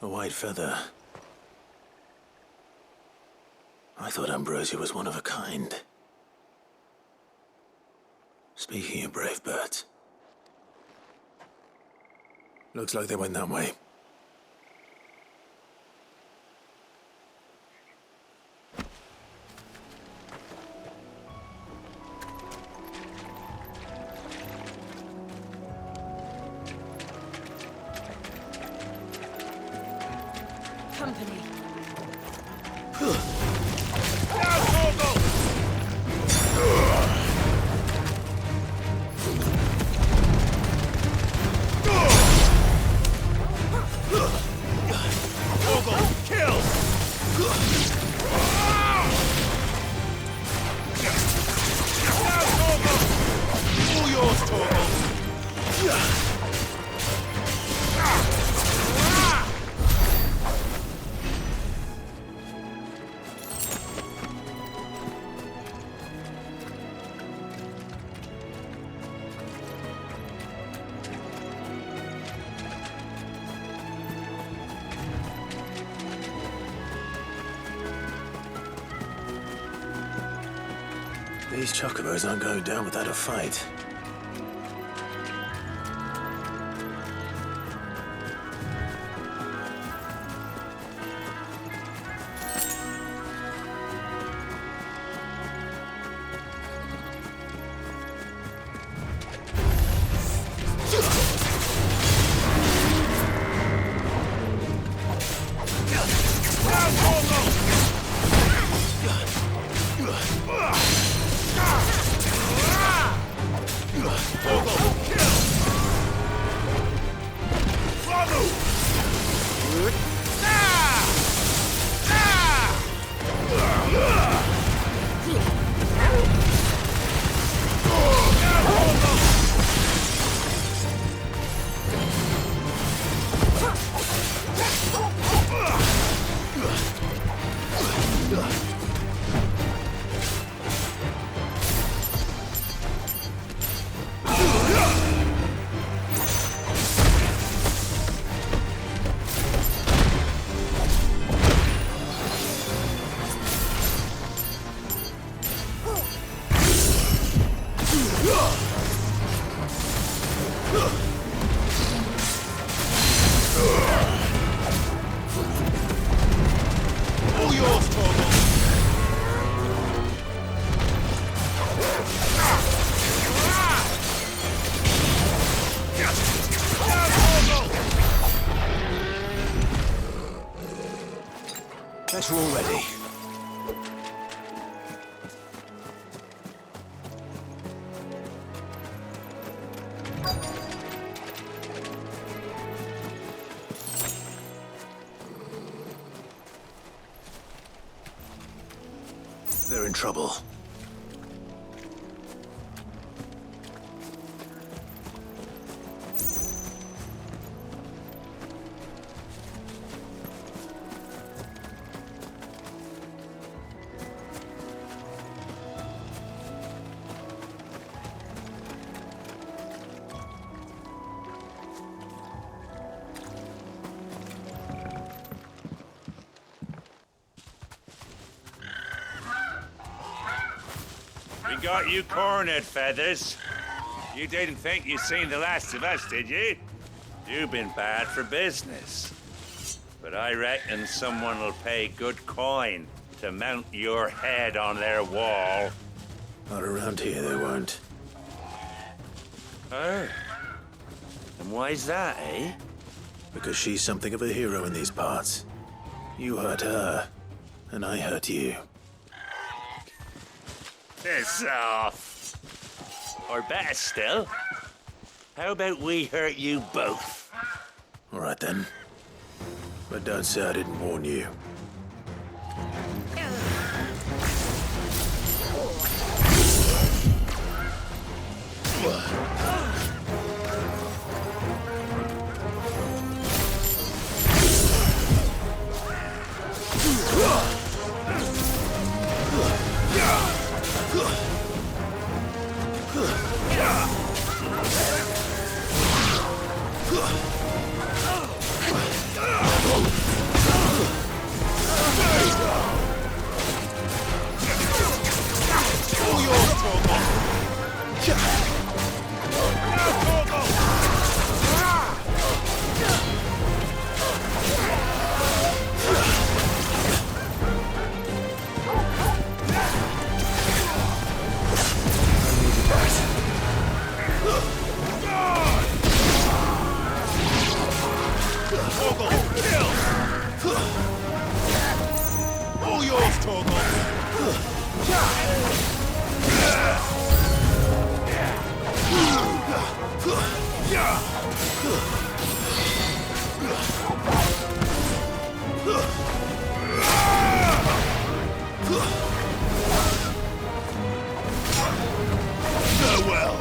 A white feather. I thought Ambrosia was one of a kind. Speaking of brave birds. Looks like they went that way. Company. These chocobos aren't going down without a fight. Better already. They're in trouble. We got you cornered, Feathers. You didn't think you'd seen the last of us, did you? You've been bad for business. But I reckon someone will pay good coin to mount your head on their wall. Not around here, they won't. Oh? And why's that, eh? Because she's something of a hero in these parts. You hurt her, and I hurt you. Piss off. Or better still, how about we hurt you both? All right then. But don't say I didn't warn you. goes, Torgal! Farewell!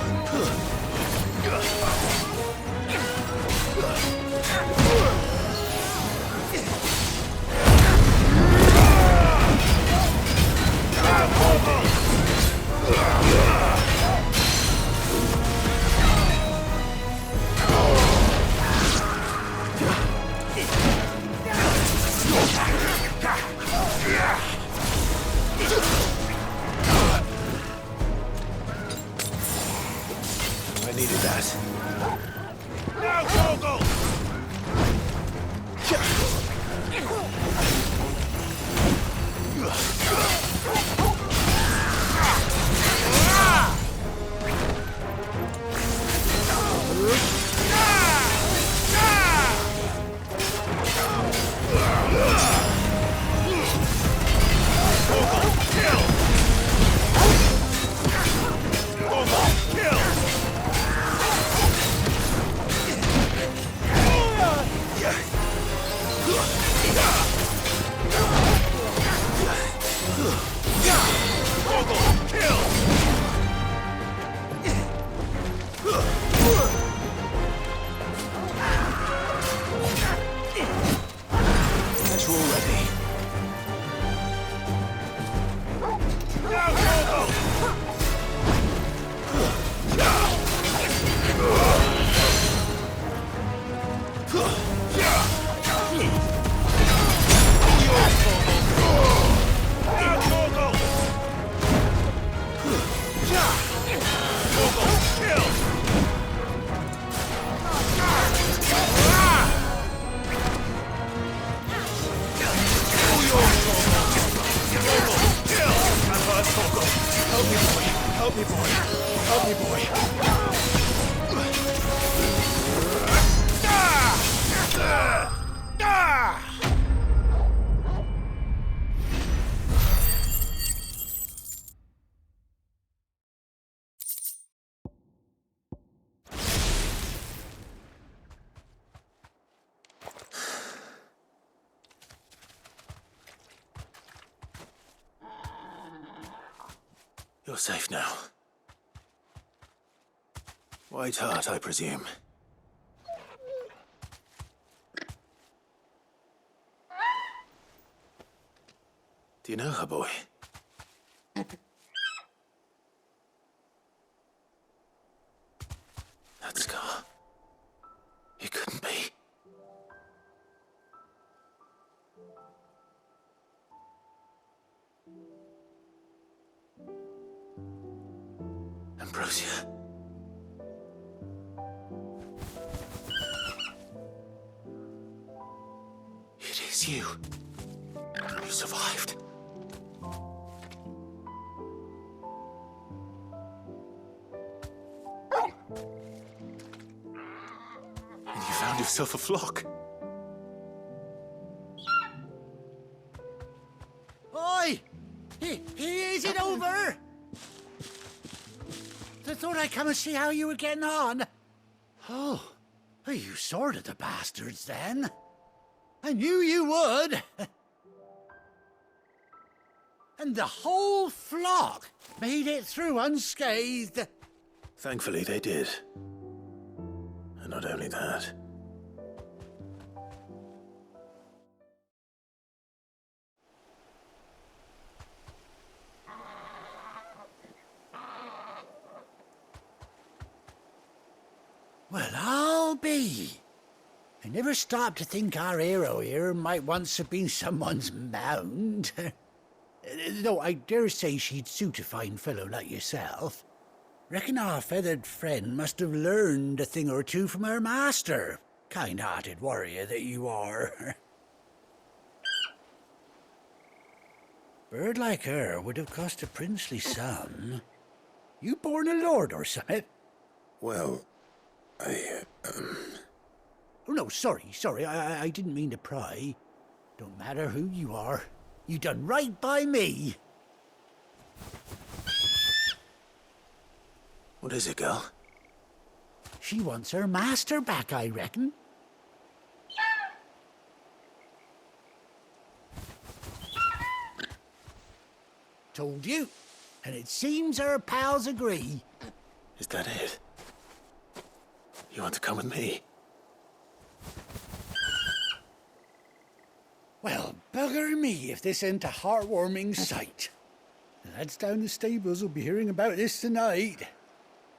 I needed that. Now, Torgal! That's all ready. Help me, boy! Help me, boy! You're safe now. White Hart, I presume. Do you know her, boy? That scar. It couldn't be. Ambrosia. It is you. You survived. And you found yourself a flock. Oi! Is it over? I thought I'd come and see how you were getting on. Oh, you sorted the bastards then. I knew you would. And the whole flock made it through unscathed. Thankfully, they did. And not only that. Well, I'll be. I never stopped to think our hero here might once have been someone's mount. Though I dare say she'd suit a fine fellow like yourself. Reckon our feathered friend must have learned a thing or two from her master. Kind-hearted warrior that you are. Bird like her would have cost a princely sum. You born a lord or something? Well, Oh, no, sorry. I didn't mean to pry. Don't matter who you are. You done right by me. What is it, girl? She wants her master back, I reckon. Told you. And it seems her pals agree. Is that it? You want to come with me? Well, bugger me if this ain't a heartwarming sight. The lads down the stables will be hearing about this tonight.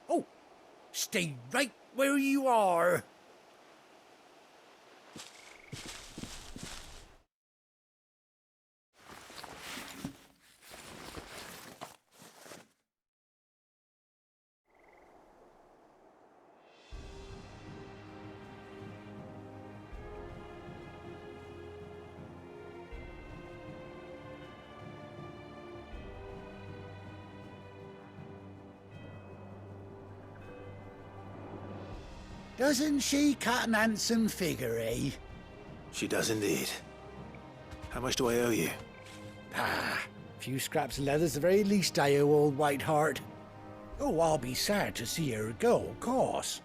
Oh, stay right where you are. Doesn't she cut an handsome figure, eh? She does indeed. How much do I owe you? Ah, a few scraps of leather's the very least I owe old Whiteheart. Oh, I'll be sad to see her go, of course.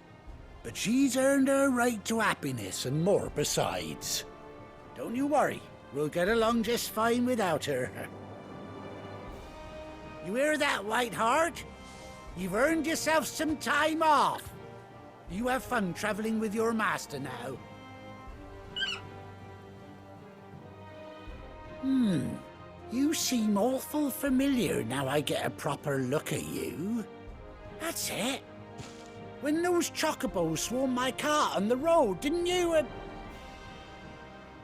But she's earned her right to happiness and more besides. Don't you worry, we'll get along just fine without her. You hear that, Whiteheart? You've earned yourself some time off. You have fun traveling with your master now. You seem awful familiar now I get a proper look at you. That's it. When those chocobos swarmed my cart on the road, didn't you?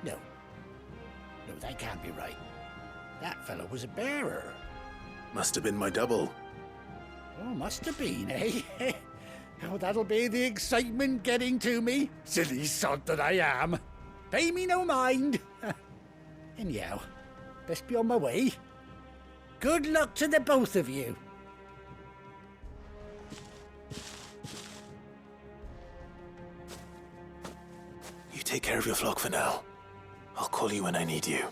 No, that can't be right. That fellow was a bearer. Must have been my double. Oh, must have been, eh? Oh, that'll be the excitement getting to me. Silly sod that I am. Pay me no mind. Anyhow, best be on my way. Good luck to the both of you. You take care of your flock for now. I'll call you when I need you.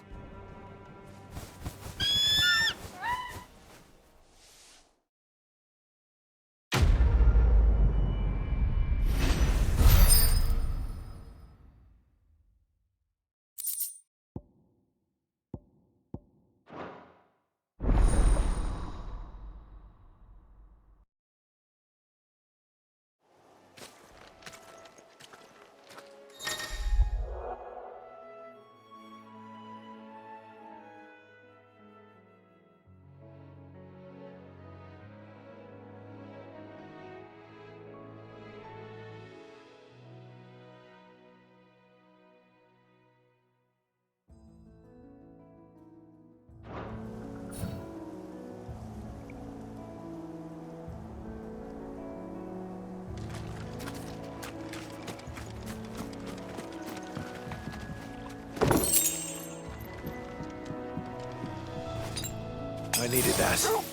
I needed that.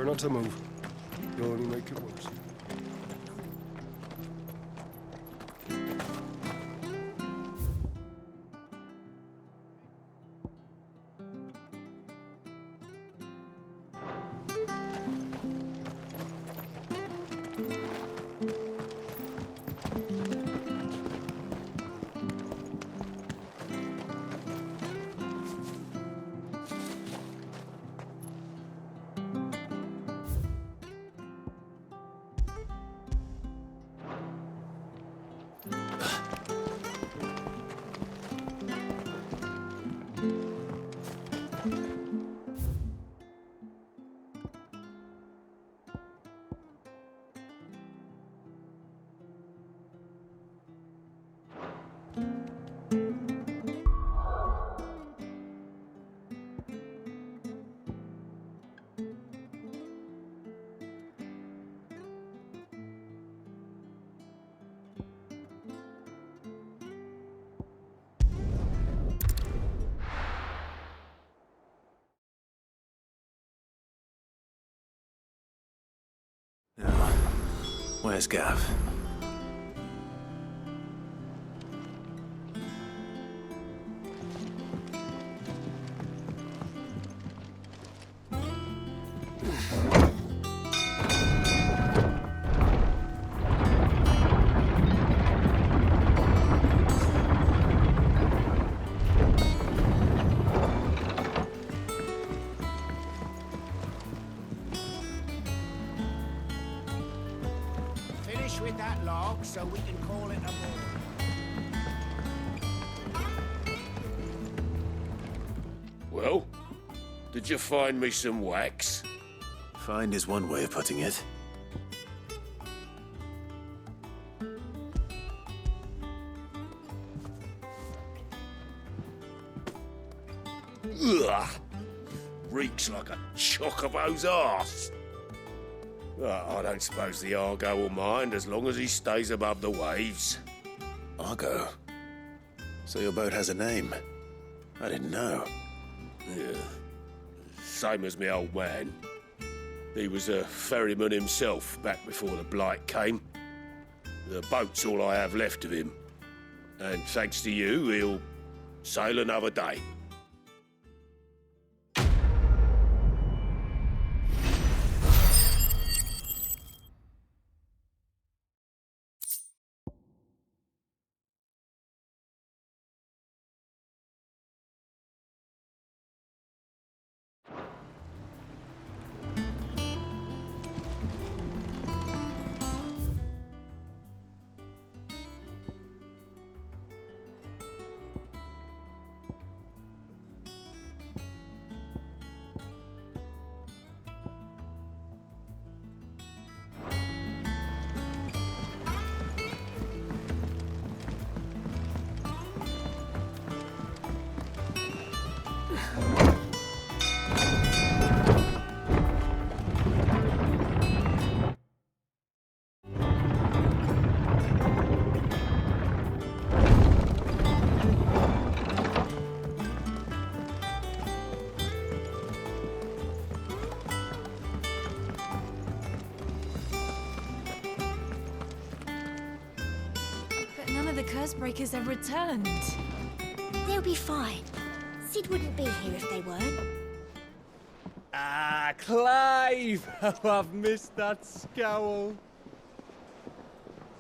Better not to move. You'll only make it worse. Now, where's Gav? Finish with that log so we can call it a board. Well, did you find me some wax? Find is one way of putting it. Ugh! Reeks like a chocobo's arse. I don't suppose the Argo will mind as long as he stays above the waves. Argo? So your boat has a name? I didn't know. Yeah. Same as me old man. He was a ferryman himself back before the Blight came. The boat's all I have left of him. And thanks to you, he'll sail another day. But none of the Cursebreakers have returned. They'll be fine. Sid wouldn't be here if they weren't. Ah, Clive! Oh, I've missed that scowl.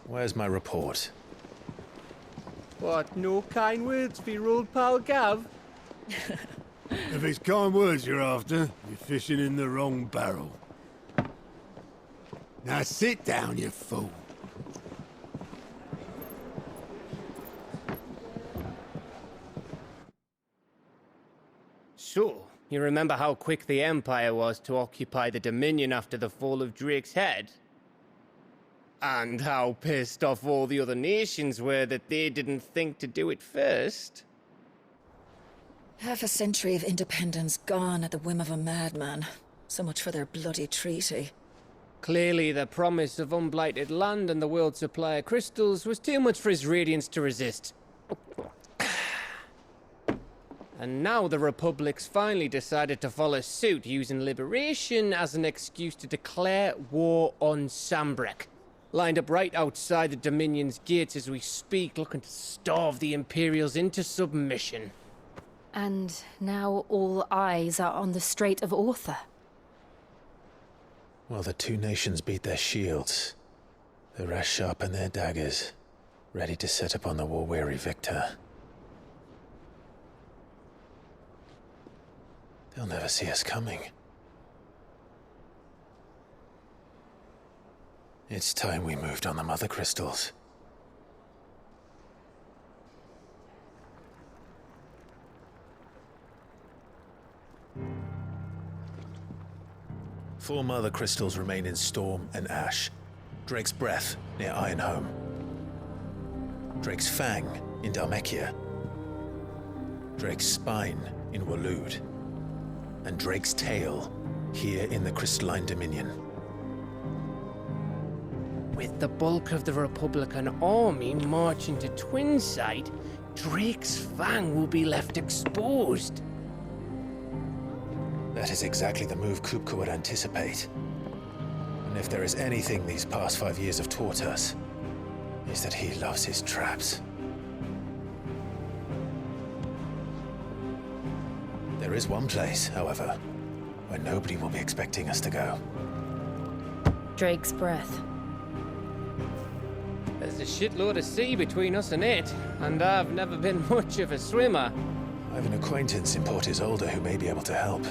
Where's my report? What, no kind words for your old pal Gav? If it's kind words you're after, you're fishing in the wrong barrel. Now sit down, you fool. So, you remember how quick the Empire was to occupy the Dominion after the fall of Drake's head? And how pissed off all the other nations were that they didn't think to do it first? Half a century of independence gone at the whim of a madman. So much for their bloody treaty. Clearly, the promise of unblighted land and the world's supply of crystals was too much for his radiance to resist. And now the Republic's finally decided to follow suit, using liberation as an excuse to declare war on Sambrek. Lined up right outside the Dominion's gates as we speak, looking to starve the Imperials into submission. And now all eyes are on the Strait of Author. While the two nations beat their shields, the rest sharpen their daggers, ready to set upon the war-weary victor. They'll never see us coming. It's time we moved on the Mother Crystals. Four Mother Crystals remain in Storm and Ash. Drake's Breath near Ironhome. Drake's Fang in Dhalmekia. Drake's Spine in Waloed. And Drake's Tail here in the Crystalline Dominion. With the bulk of the Republican army marching to Twinside, Drake's Fang will be left exposed. That is exactly the move Kupka would anticipate. And if there is anything these past 5 years have taught us, is that he loves his traps. There is one place, however, where nobody will be expecting us to go. Drake's Breath. There's a shitload of sea between us and it, and I've never been much of a swimmer. I have an acquaintance in Port Isolde who may be able to help.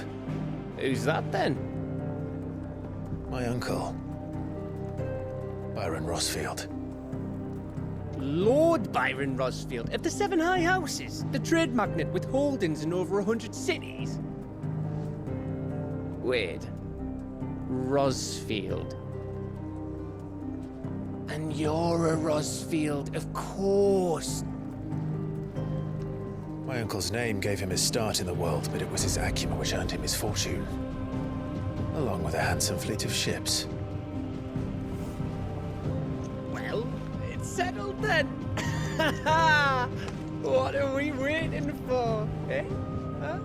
Who's that then? My uncle, Byron Rosfield. Lord Byron Rosfield of the Seven High Houses, the trade magnate with holdings in over 100 cities. Wait, Rosfield. And you're a Rosfield, of course. My uncle's name gave him his start in the world, but it was his acumen which earned him his fortune, along with a handsome fleet of ships. Well, it's settled then. What are we waiting for, eh? Huh?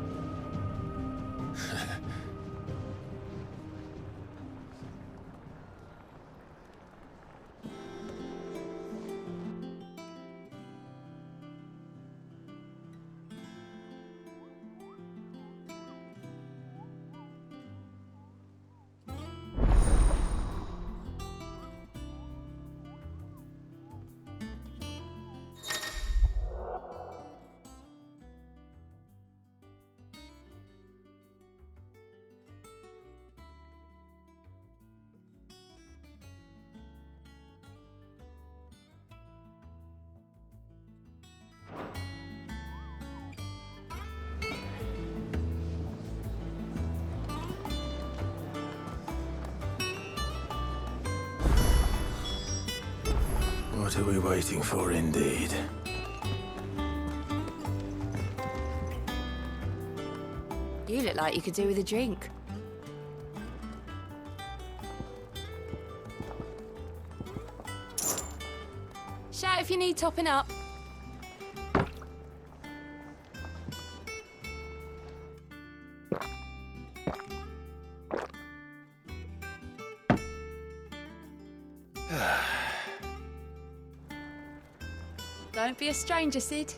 What are we waiting for, indeed? You look like you could do with a drink. Shout if you need topping up. Don't be a stranger, Sid.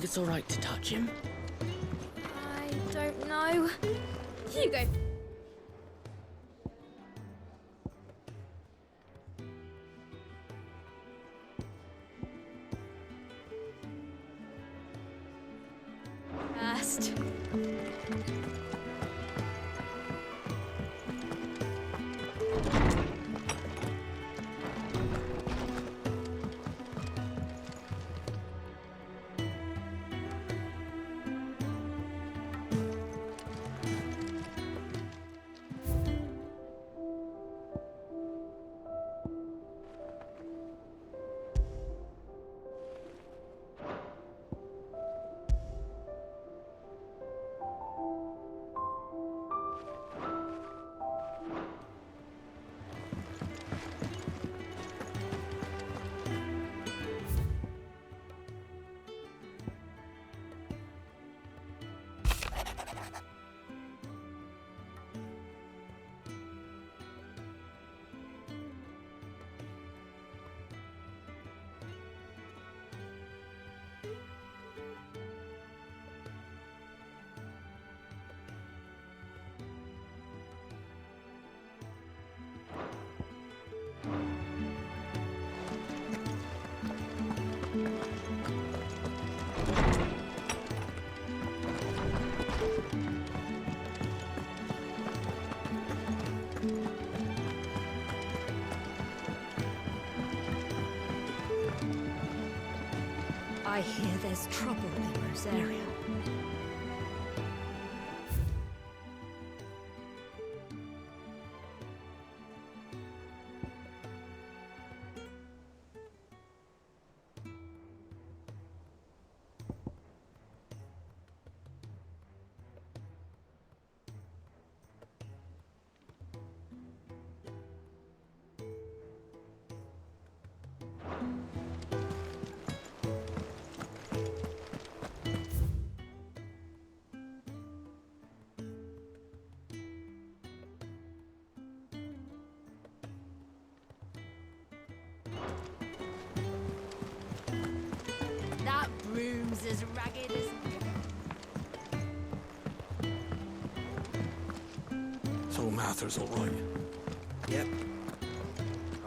think it's all right to touch him? I don't know. Here you go. First. I hear there's trouble in Rosaria. That broom's as ragged as... So Mather's all right. Yep.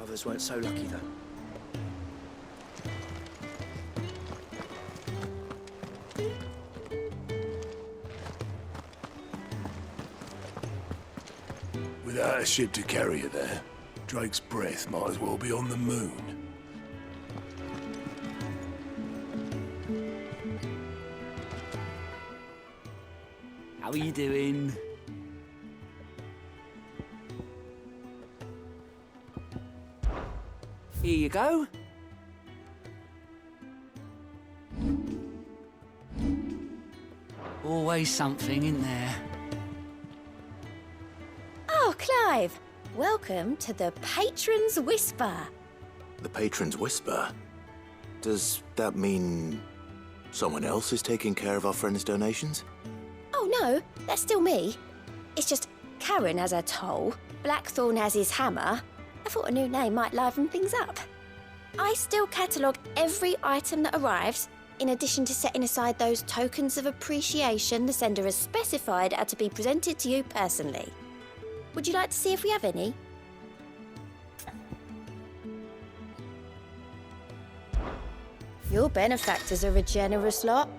Others weren't so lucky, though. Without a ship to carry you there, Drake's breath might as well be on the moon. How are you doing? Here you go. Always something in there. Oh, Clive. Welcome to the Patron's Whisper. The Patron's Whisper? Does that mean someone else is taking care of our friend's donations? Oh, no. That's still me. It's just Karen has her toll, Blackthorn has his hammer. I thought a new name might liven things up. I still catalogue every item that arrives, in addition to setting aside those tokens of appreciation the sender has specified are to be presented to you personally. Would you like to see if we have any? Your benefactors are a generous lot.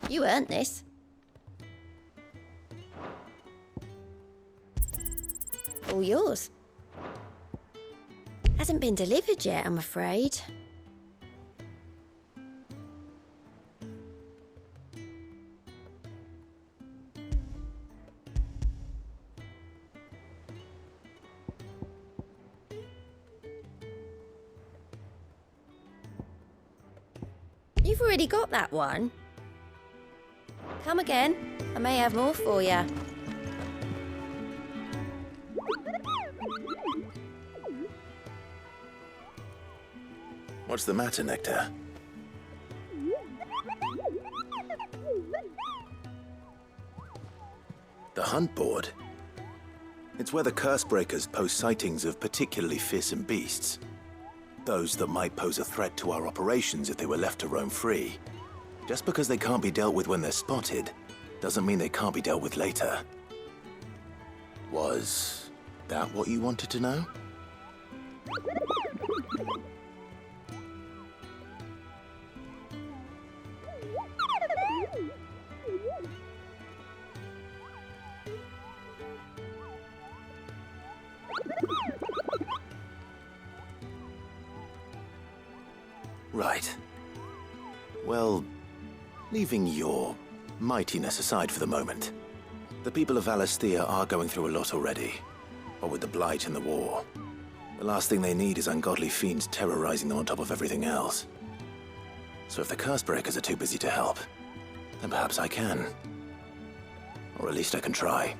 You earned this. All yours. As hasn't been delivered yet, I'm afraid. You've already got that one. Come again. I may have more for you. What's the matter, Nectar? The hunt board? It's where the Cursebreakers post sightings of particularly fearsome beasts. Those that might pose a threat to our operations if they were left to roam free. Just because they can't be dealt with when they're spotted, doesn't mean they can't be dealt with later. Was that what you wanted to know? Right. Well, leaving your mightiness aside for the moment, the people of Valisthea are going through a lot already. What with the Blight and the war, the last thing they need is ungodly fiends terrorizing them on top of everything else. So if the Cursebreakers are too busy to help, then perhaps I can. Or at least I can try.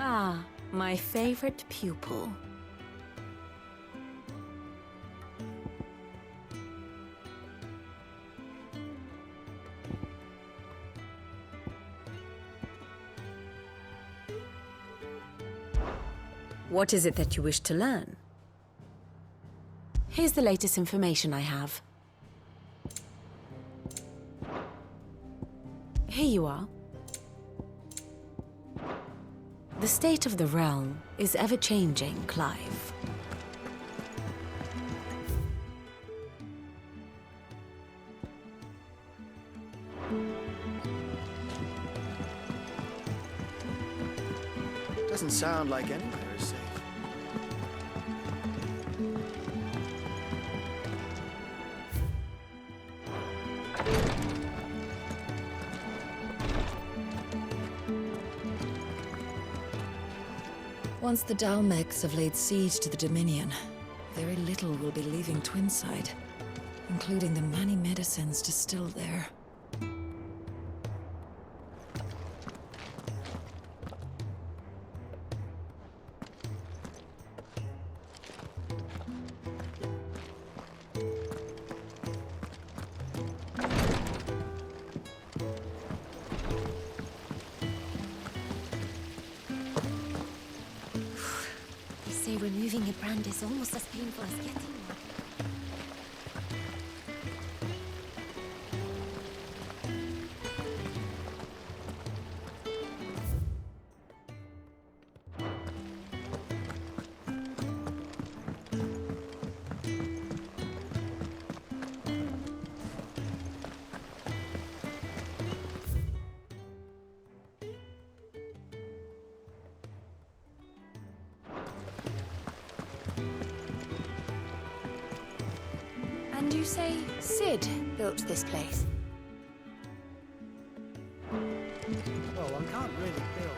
Ah, my favorite pupil. What is it that you wish to learn? Here's the latest information I have. Here you are. The state of the realm is ever-changing, Clive. Doesn't sound like anywhere is safe. Once the Dalmecs have laid siege to the Dominion, very little will be leaving Twinside, including the many medicines distilled there. Say removing a brand is almost as painful as getting one. you say Sid built this place? Well, one can't really build.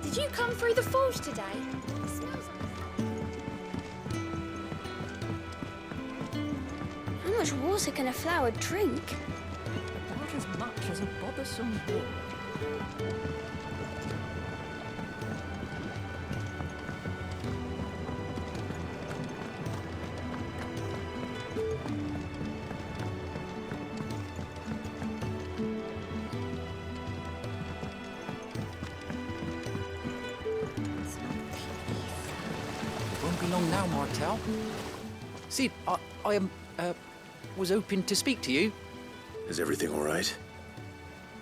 Did you come through the forge today? It smells How much water can a flower drink? Not as much as a bothersome boy. Won't be long now, Martel. Sid, I was hoping to speak to you. Is everything all right?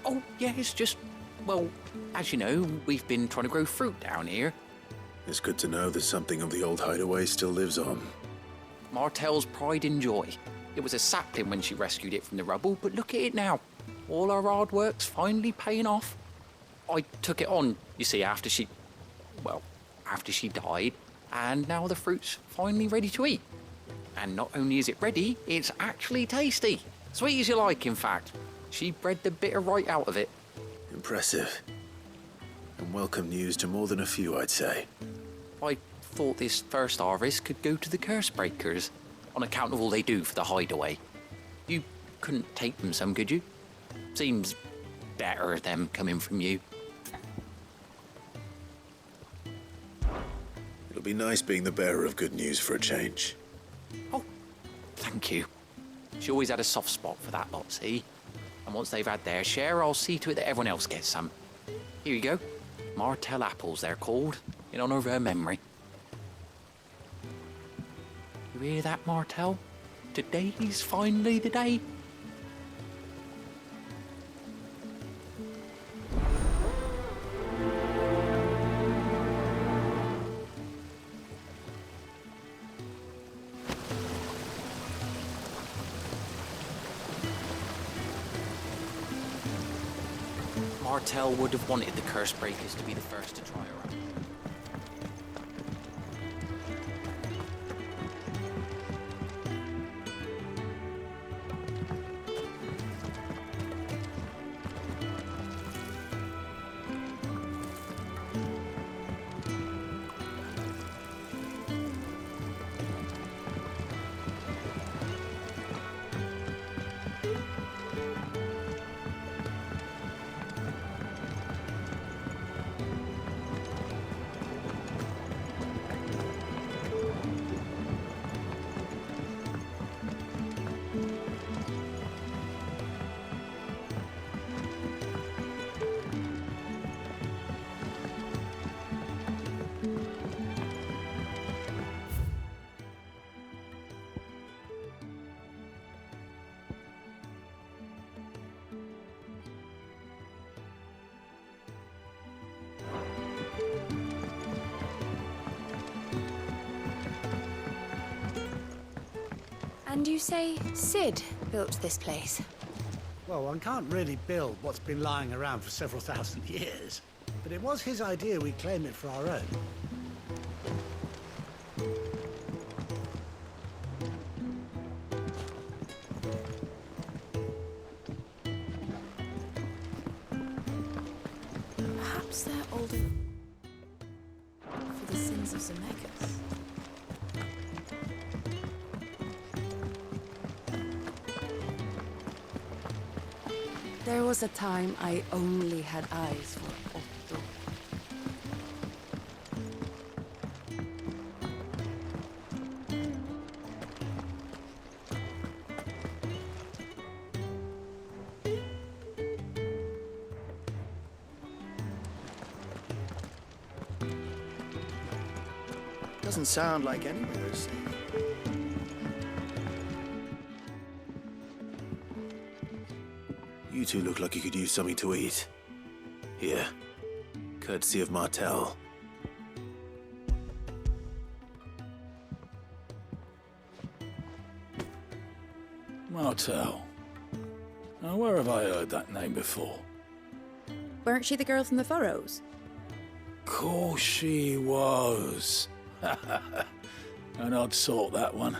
Oh, yeah, it's just, well, as you know, we've been trying to grow fruit down here. It's good to know that something of the old hideaway still lives on. Martel's pride and joy. It was a sapling when she rescued it from the rubble, but look at it now. All our hard work's finally paying off. I took it on, you see, after she died, and now the fruit's finally ready to eat. And not only is it ready, it's actually tasty. Sweet as you like, in fact. She bred the bitter right out of it. Impressive. And welcome news to more than a few, I'd say. I thought this first harvest could go to the curse breakers, on account of all they do for the hideaway. You couldn't take them some, could you? Seems better them coming from you. It'll be nice being the bearer of good news for a change. Oh, thank you. She always had a soft spot for that lot, see? And once they've had their share, I'll see to it that everyone else gets some. Here you go. Martel apples, they're called, in honor of her memory. You hear that, Martel? Today's finally the day. Martel would have wanted the curse breakers to be the first to try her out. And you say Sid built this place? Well, one can't really build what's been lying around for several thousand years. But it was his idea we claim it for our own. Perhaps they're older for the sins of Zemeckis. There was a time I only had eyes for Otto. Doesn't sound like anywhere is safe. You You two look like you could use something to eat. Here, courtesy of Martel. Martel. Now, where have I heard that name before? Weren't she the girl from the Furrows? Course she was. An odd sort, that one.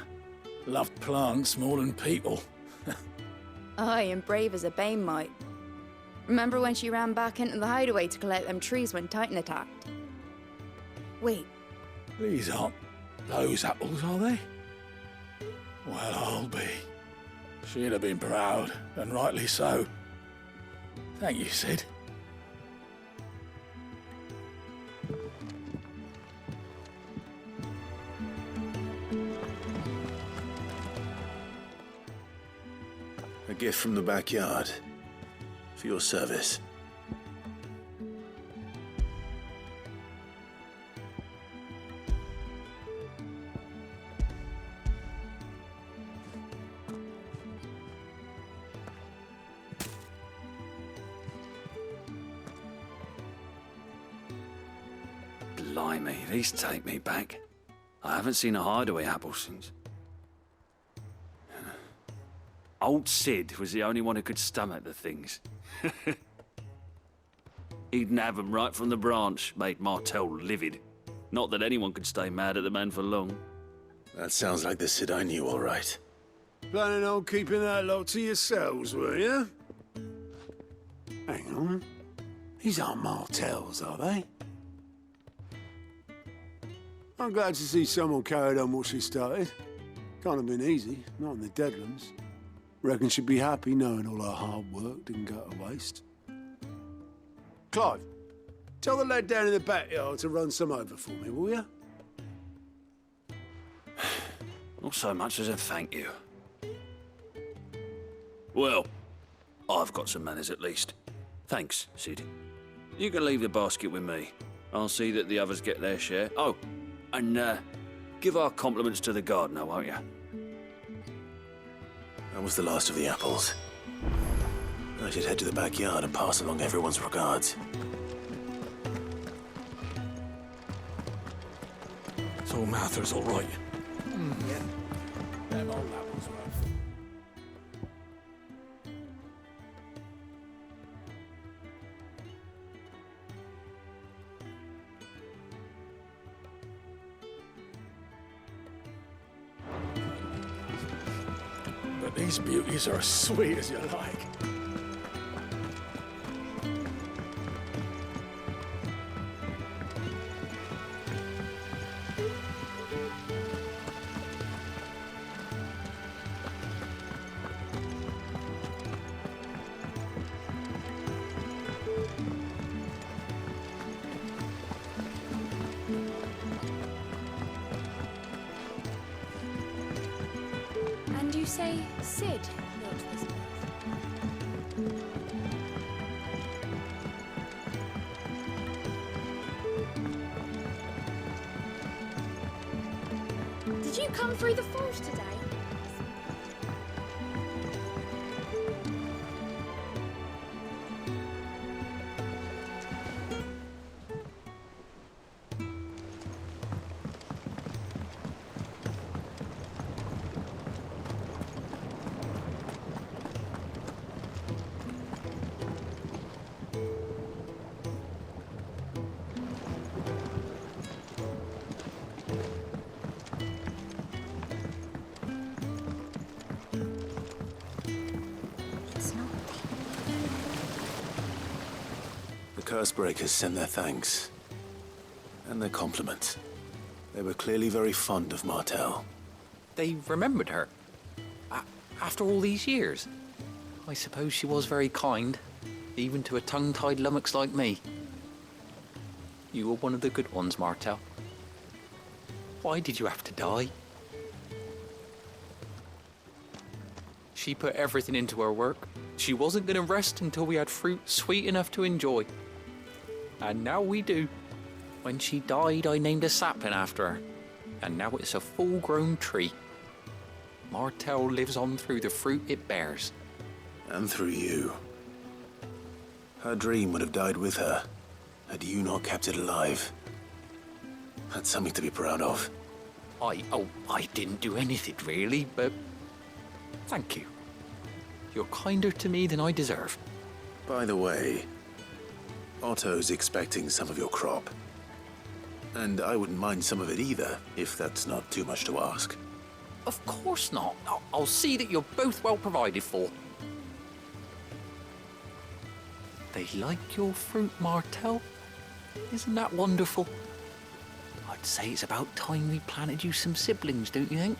Loved plants more than people. Aye, and brave as a bane might. Remember when she ran back into the hideaway to collect them trees when Titan attacked? Wait, These aren't those apples, are they? Well, I'll be. She'd have been proud, and rightly so. Thank you, Sid. A gift from the backyard. For your service. Blimey, these take me back. I haven't seen a hideaway apple since. Old Sid was the only one who could stomach the things. He'd nab 'em right from the branch, made Martel livid. Not that anyone could stay mad at the man for long. That sounds like the Sid I knew, all right. Planning on keeping that lot to yourselves, were you? Hang on. These aren't Martels, are they? I'm glad to see someone carried on what she started. Can't have been easy, not in the Deadlands. Reckon she'd be happy knowing all her hard work didn't go to waste. Clive, tell the lad down in the backyard to run some over for me, will you? Not so much as a thank you. Well, I've got some manners at least. Thanks, Sid. You can leave the basket with me. I'll see that the others get their share. Oh, and give our compliments to the gardener, won't you? That was the last of the apples. I should head to the backyard and pass along everyone's regards. So Mather's all right. Yeah. Them old apples were. But these beauties are as sweet as you like. And you say Sid built this place? Did you come through the forge today? The Cursebreakers send their thanks. And their compliments. They were clearly very fond of Martel. They remembered her. After all these years. I suppose she was very kind, even to a tongue-tied lummox like me. You were one of the good ones, Martel. Why did you have to die? She put everything into her work. She wasn't going to rest until we had fruit sweet enough to enjoy. And now we do. When she died, I named a sapling after her. And now it's a full-grown tree. Martel lives on through the fruit it bears. And through you. Her dream would have died with her, had you not kept it alive. That's something to be proud of. I didn't do anything really, but thank you. You're kinder to me than I deserve. By the way, Otto's expecting some of your crop. And I wouldn't mind some of it either, if that's not too much to ask. Of course not. I'll see that you're both well provided for. They like your fruit, Martel. Isn't that wonderful? I'd say it's about time we planted you some siblings, don't you think?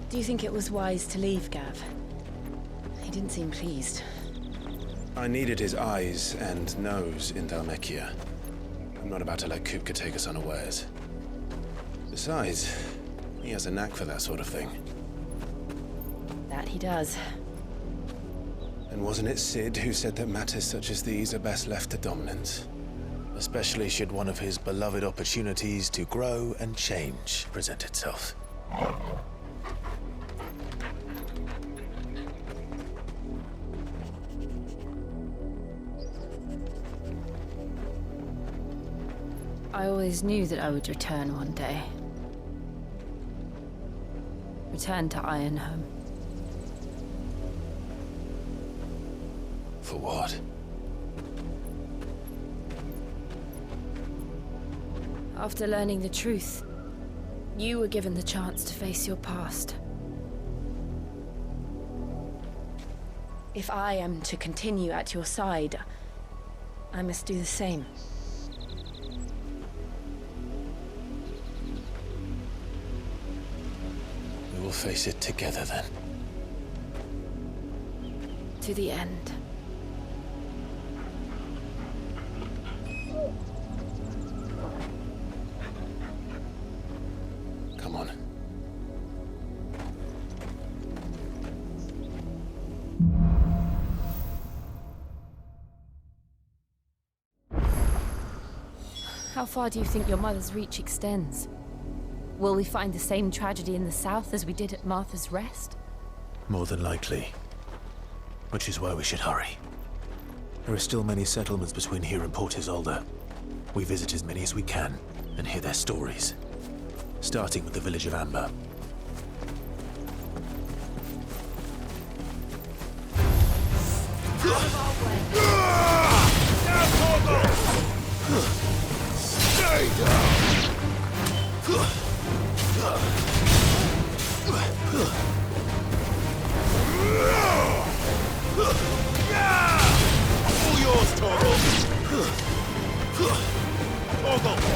Do you think it was wise to leave, Gav? He didn't seem pleased. I needed his eyes and nose in Dhalmekia. I'm not about to let Kupka take us unawares. Besides, he has a knack for that sort of thing. That he does. And wasn't it Cid who said that matters such as these are best left to dominance? Especially should one of his beloved opportunities to grow and change present itself. I always knew that I would return one day. Return to Ironhome. For what? After learning the truth, you were given the chance to face your past. If I am to continue at your side, I must do the same. We will face it together then. To the end. Come on. How far do you think your mother's reach extends? Will we find the same tragedy in the south as we did at Martha's Rest? More than likely. Which is why we should hurry. There are still many settlements between here and Port Isolde. We visit as many as we can and hear their stories. Starting with the village of Amber. Stay down! All yours, Torgal! Torgal!